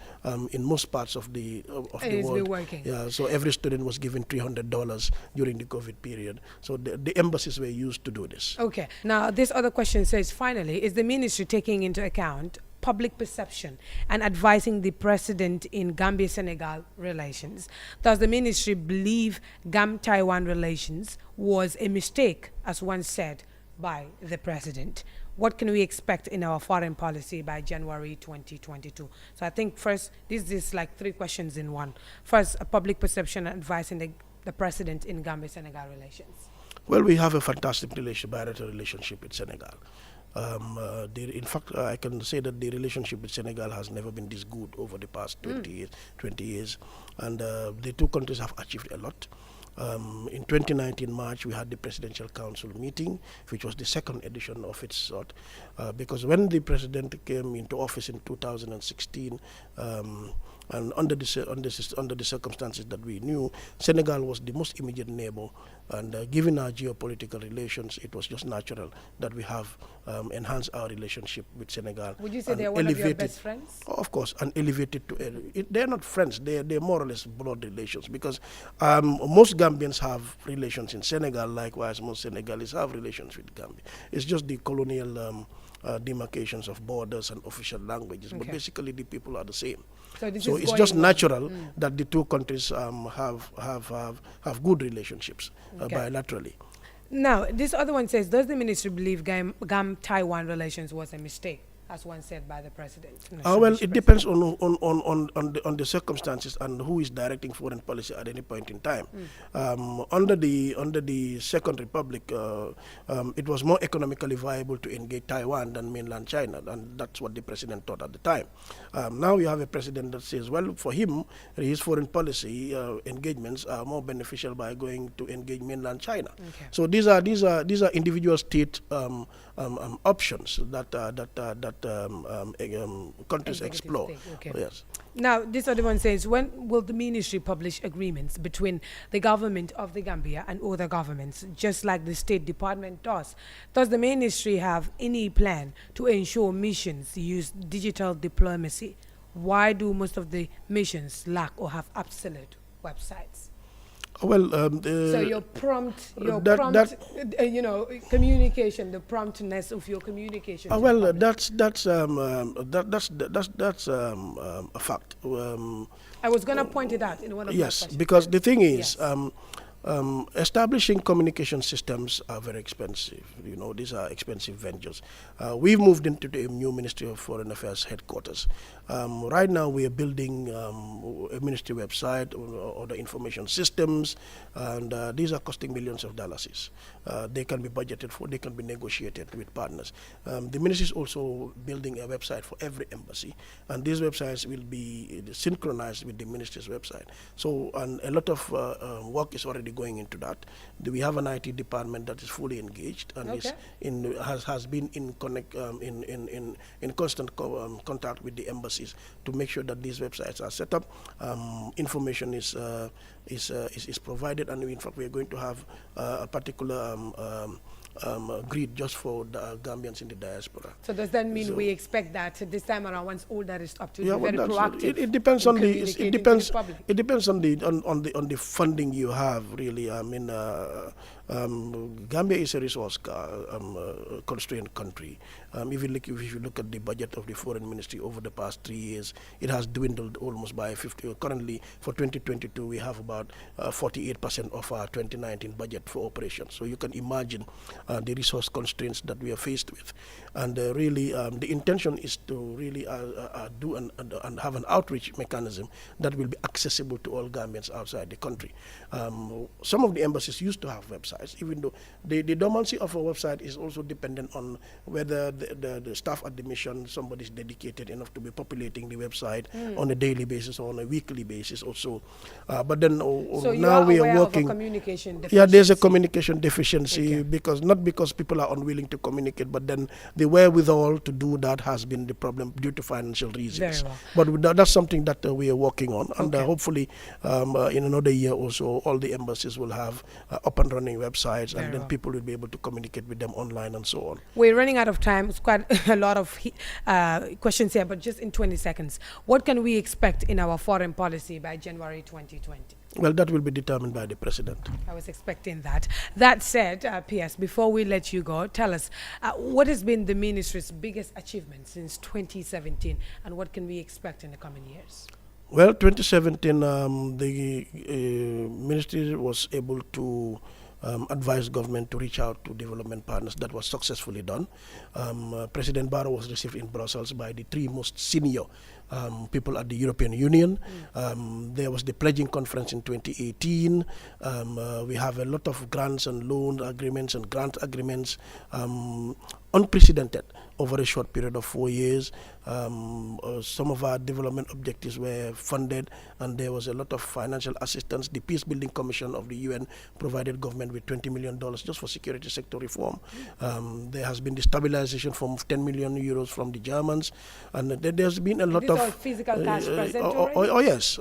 in most parts of the world. Been working. Yeah. So every student was given $300 during the COVID period. So the embassies were used to do this. Okay. Now this other question says, finally, is the ministry taking into account public perception and advising the president in Gambia-Senegal relations? Does the ministry believe Gam-Taiwan relations was a mistake, as once said by the president? What can we expect in our foreign policy by January 2022? So I think first, this is like 3 questions in one. First, a public perception and advising the president in Gambia-Senegal relations. Well, we have a fantastic bilateral relationship with Senegal. In fact, I can say that the relationship with Senegal has never been this good over the past 20 years. And the two countries have achieved a lot. In 2019 March, we had the Presidential Council meeting, which was the second edition of its sort, because when the president came into office in 2016, and under the circumstances that we knew, Senegal was the most immediate neighbor, and given our geopolitical relations, it was just natural that we have enhanced our relationship with Senegal. Would you say they're one of your best friends? Of course, and elevated to they're not friends; they're more or less blood relations, because most Gambians have relations in Senegal. Likewise, most Senegalese have relations with Gambia. It's just the colonial demarcations of borders and official languages, but basically the people are the same. So it's just natural that the two countries have good relationships bilaterally. Now, this other one says, does the ministry believe Gam-Taiwan relations was a mistake, as one said by the president? Well, it depends on the circumstances and who is directing foreign policy at any point in time. Under the Second Republic, it was more economically viable to engage Taiwan than mainland China, and that's what the president thought at the time. Now you have a president that says, well, for him, his foreign policy engagements are more beneficial by going to engage mainland China. So these are individual state options that countries explore. Yes. Now, this other one says, when will the ministry publish agreements between the government of the Gambia and other governments, just like the State Department does? Does the ministry have any plan to ensure missions use digital diplomacy? Why do most of the missions lack or have obsolete websites? Well, so your communication, the promptness of your communication. Well, that's a fact. I was going to point it out in one of my questions. Yes, because the thing is, establishing communication systems are very expensive. These are expensive ventures. We've moved into the new Ministry of Foreign Affairs headquarters. Right now, we are building a ministry website or the information systems, and these are costing millions of dollars. They can be budgeted for, they can be negotiated with partners. The ministry is also building a website for every embassy, and these websites will be synchronized with the ministry's website. So, and a lot of work is already going into that. We have an IT department that is fully engaged and has been in constant contact with the embassies to make sure that these websites are set up. Information is provided, and in fact we are going to have a particular grid just for the Gambians in the diaspora. So does that mean we expect that this time around, once all that is up to be very proactive? It depends on it depends on the funding you have, really. I mean, Gambia is a resource constrained country. If you look at the budget of the foreign ministry over the past 3 years, it has dwindled almost by 50. Currently, for 2022, we have about 48% of our 2019 budget for operations. So you can imagine the resource constraints that we are faced with. And really, the intention is to really do and have an outreach mechanism that will be accessible to all Gambians outside the country. Some of the embassies used to have websites, even though the dormancy of a website is also dependent on whether the staff at the mission, somebody is dedicated enough to be populating the website on a daily basis or on a weekly basis also. But then so now we are working. Of a communication deficiency. Yeah, there's a communication deficiency not because people are unwilling to communicate, but then the wherewithal to do that has been the problem due to financial reasons. But that's something that we are working on, and hopefully in another year or so, all the embassies will have up and running websites, and then people will be able to communicate with them online and so on. We're running out of time. It's quite a lot of questions here, but just in 20 seconds, what can we expect in our foreign policy by January 2020? Well, that will be determined by the president. I was expecting that. That said, P.S., before we let you go, tell us what has been the ministry's biggest achievement since 2017, and what can we expect in the coming years? Well, 2017, the ministry was able to advise government to reach out to development partners. That was successfully done. President Barrow was received in Brussels by the three most senior people at the European Union. There was the pledging conference in 2018. We have a lot of grants and loan agreements and grant agreements, unprecedented over a short period of 4 years. Some of our development objectives were funded, and there was a lot of financial assistance. The Peace Building Commission of the UN provided government with $20 million just for security sector reform. There has been the stabilization from 10 million euros from the Germans, and there's been a lot of physical cash present yes.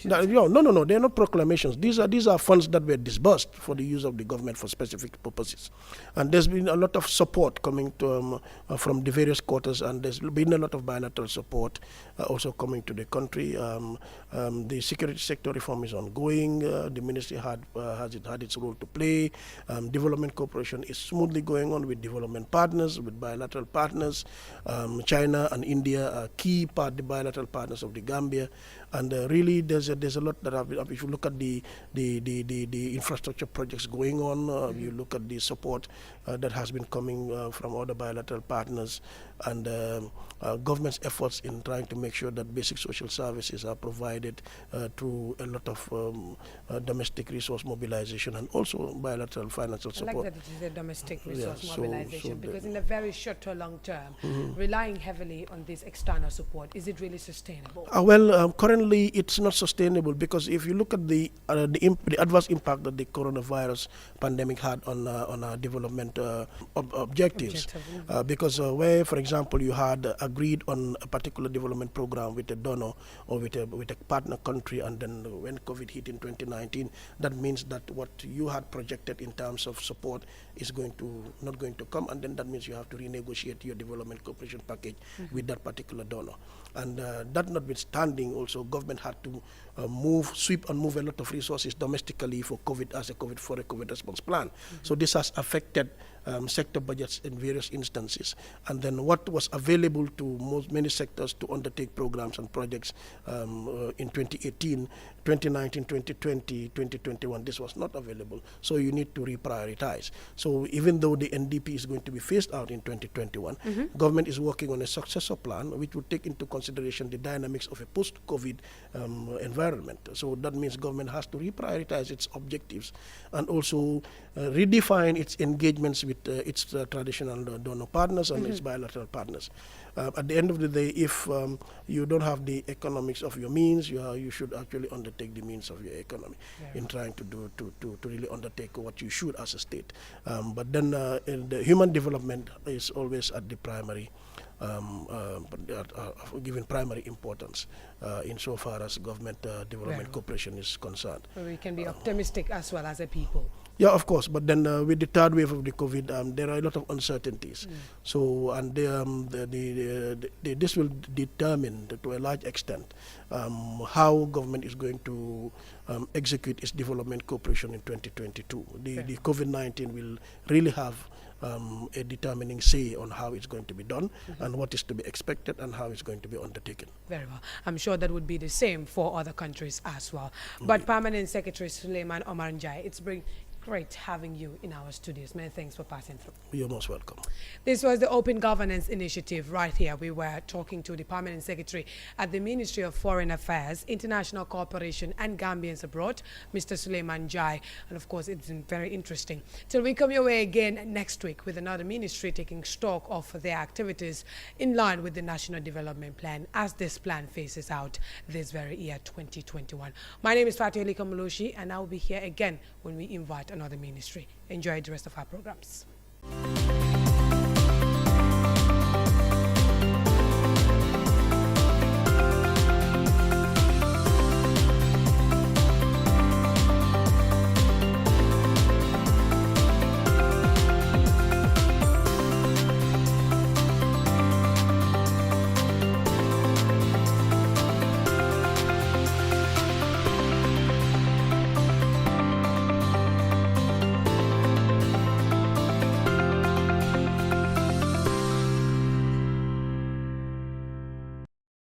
No, they're not proclamations. These are funds that were disbursed for the use of the government for specific purposes, and there's been a lot of support coming to from the various quarters, and there's been a lot of bilateral support also coming to the country. The security sector reform is ongoing. The ministry had its role to play. Development cooperation is smoothly going on with development partners, with bilateral partners. China and India are key the bilateral partners of the Gambia, and really there's a lot that if you look at the infrastructure projects going on, you look at the support that has been coming from other bilateral partners, and government's efforts in trying to make sure that basic social services are provided through a lot of domestic resource mobilization and also bilateral financial support. I like that it is a domestic resource mobilization, because in the very short to long term, relying heavily on this external support, is it really sustainable? Currently it's not sustainable, because if you look at the adverse impact that the coronavirus pandemic had on our development objectives, because where, for example, you had agreed on a particular development program with a donor or with a partner country, and then when COVID hit in 2019, that means that what you had projected in terms of support is not going to come, and then that means you have to renegotiate your development cooperation package with that particular donor. And that notwithstanding, also government had to sweep and move a lot of resources domestically for COVID as a COVID response plan. So this has affected sector budgets in various instances, and then what was available to many sectors to undertake programs and projects in 2018, 2019, 2020, 2021, this was not available. So you need to reprioritize. So even though the NDP is going to be phased out in 2021, government is working on a successor plan which would take into consideration the dynamics of a post-COVID environment. So that means government has to reprioritize its objectives and also redefine its engagements with its traditional donor partners and its bilateral partners. At the end of the day, if you don't have the economics of your means, you should actually undertake the means of your economy in trying to really undertake what you should as a state. But then the human development is always at the primary, given primary importance insofar as government development cooperation is concerned. So we can be optimistic as well as a people. Yeah, of course, but then with the third wave of the COVID, there are a lot of uncertainties. So, and this will determine to a large extent how government is going to execute its development cooperation in 2022. The COVID-19 will really have a determining say on how it's going to be done and what is to be expected and how it's going to be undertaken. Very well. I'm sure that would be the same for other countries as well. But Permanent Secretary Suleiman Omar Njai, it's been great having you in our studios. Many thanks for passing through. You're most welcome. This was the Open Governance Initiative right here. We were talking to the Permanent Secretary at the Ministry of Foreign Affairs, International Cooperation and Gambians Abroad, Mr. Suleiman Njai. And of course, it's been very interesting. Till we come your way again next week with another ministry taking stock of their activities in line with the National Development Plan as this plan faces out this very year, 2021. My name is Fatih Elika Mulushi, and I will be here again when we invite another ministry. Enjoy the rest of our programs.